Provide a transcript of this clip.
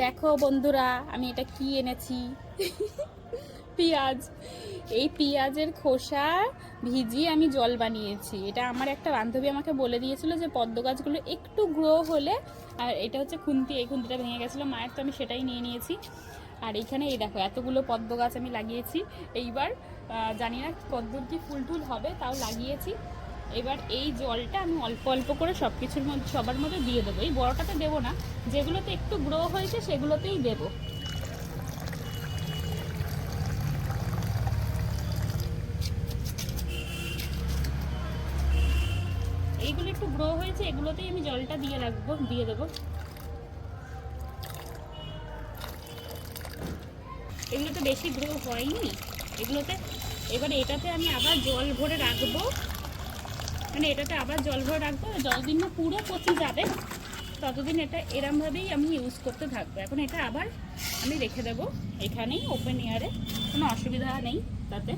দেখো বন্ধুরা, আমি এটা কি এনেছি। পেঁয়াজ। এই পেঁয়াজের খোসা ভিজিয়ে আমি জল বানিয়েছি। এটা আমার একটা বান্ধবী আমাকে বলে দিয়েছিল যে পদ্ম গাছগুলো একটু গ্রো হলে, আর এটা হচ্ছে খুন্তি, এই খুন্তিটা ভেঙে গেছিলো মায়ের, তো আমি সেটাই নিয়ে নিয়েছি। আর এইখানে এই দেখো এতগুলো পদ্ম গাছ আমি লাগিয়েছি। এইবার জানি না কতদূর কি ফুল টুল হবে, তাও লাগিয়েছি। এবার এই জলটা আমি অল্প অল্প করে সব কিছুর মধ্যে, সবার মধ্যে দিয়ে দেবো। এই বড়টাতে দেবো না, যেগুলোতে একটু গ্রো হয়েছে সেগুলোতেই দেবো। এইগুলো একটু গ্রো হয়েছে, এগুলোতেই আমি জলটা দিয়ে দেবো। এগুলোতে বেশি গ্রো হয়নি এগুলোতে। এবারে এটাতে আমি আবার জল ভরে রাখবো, মানে এটাতে আবার জল ভরে রাখবো। যতদিন না পুরো পচে যাবে ততদিন এটা এরমভাবেই আমি ইউজ করতে থাকবো। এখন এটা আবার আমি রেখে দেবো এখানেই ওপেন এয়ারে, কোনো অসুবিধা নেই তাতে।